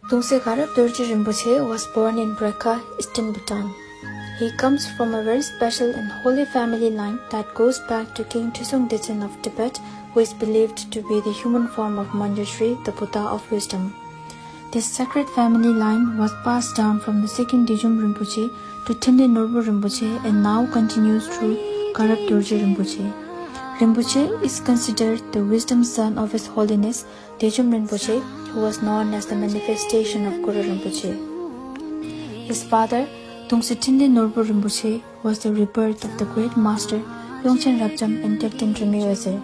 Garab Rinpoche was born in Brekka, Eastern Bhutan. He comes from a very special and holy family line that goes back to King Trisong Detsen of Tibet, who is believed to be the human form of Manjushri, the Buddha of wisdom. This sacred family line was passed down from the second Dejum Rinpoche to Tende Norbu Rinpoche and now continues through Garab Rinpoche. Rinpoche is considered the wisdom son of His Holiness Dejum Rinpoche, who was known as the manifestation of Guru Rinpoche. His father, Tongse Norbu Rinpoche, was the rebirth of the great master Yongchen Rabjam and Tekten Tremi Wezer.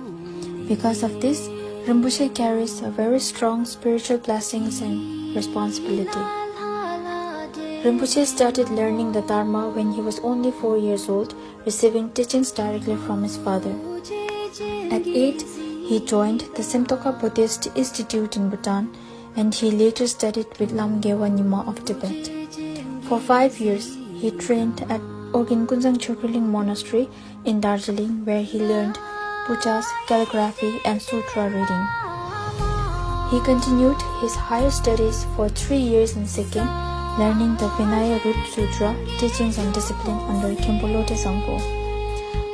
Because of this, Rinpoche carries a very strong spiritual blessings and responsibility. Rinpoche started learning the Dharma when he was only 4 years old, receiving teachings directly from his father. At 8, he joined the Semtoka Buddhist Institute in Bhutan, and he later studied with Lam Gewa Nyima of Tibet. For 5 years, he trained at Orgin Kunjang Chokrling Monastery in Darjeeling, where he learned pujas, calligraphy, and sutra reading. He continued his higher studies for 3 years in Sikkim, learning the Vinaya Root Sutra, teachings on discipline under Khenpo Sampo.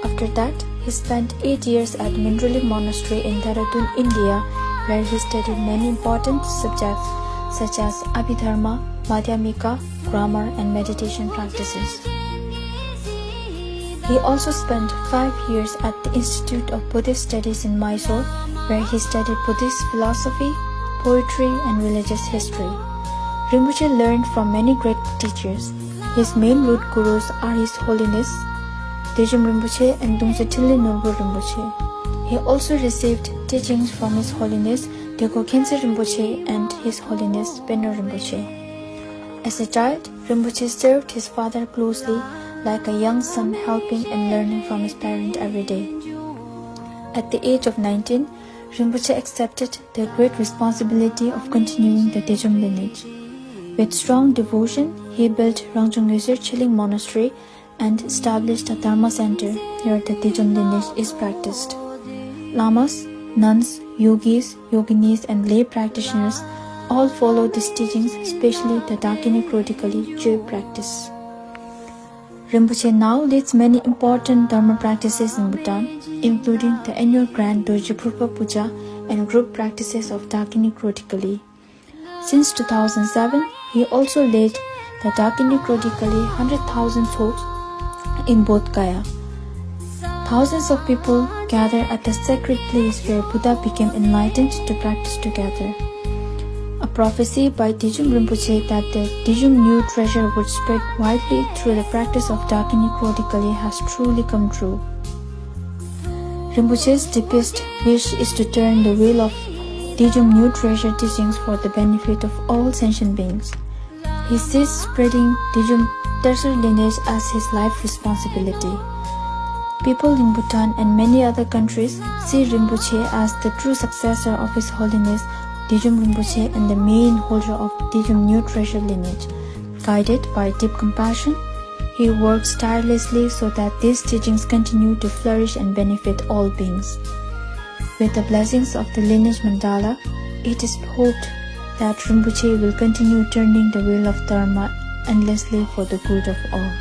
After that, he spent 8 years at Mindralik Monastery in Dehradun, India, where he studied many important subjects such as Abhidharma, Madhyamika, grammar, and meditation practices. He also spent 5 years at the Institute of Buddhist Studies in Mysore, where he studied Buddhist philosophy, poetry, and religious history. Rinpoche learned from many great teachers. His main root gurus are His Holiness Dejum Rinpoche and Tongse Norbu Rinpoche. He also received teachings from His Holiness Deko Khense Rinpoche and His Holiness Penno Rinpoche. As a child, Rinpoche served his father closely, like a young son, helping and learning from his parent every day. At the age of 19, Rinpoche accepted the great responsibility of continuing the Dejum lineage. With strong devotion, he built Rangjung Yusir Chiling Monastery and established a Dharma center where the Dejum lineage is practiced. Lamas, nuns, yogis, yoginis, and lay practitioners all follow these teachings, especially the Dakini Krotikali Jui practice. Rinpoche now leads many important Dharma practices in Bhutan, including the annual Grand Dorje Purpa Puja and group practices of Dakini Krotikali. Since 2007, he also led the Dakini Krotikali 100,000 souls in Bodh Gaya. Thousands of people gather at the sacred place where Buddha became enlightened to practice together. A prophecy by Dejum Rinpoche that the Dejum new treasure would spread widely through the practice of Dakini Krotikali has truly come true. Rinpoche's deepest wish is to turn the wheel of Dejum new treasure teachings for the benefit of all sentient beings. He sees spreading Dejum tertiary lineage as his life responsibility. People in Bhutan and many other countries see Rinpoche as the true successor of His Holiness Dejum Rinpoche and the main holder of Dejum new treasure lineage. Guided by deep compassion, he works tirelessly so that these teachings continue to flourish and benefit all beings. With the blessings of the lineage mandala, it is hoped that Rinpoche will continue turning the wheel of Dharma endlessly for the good of all.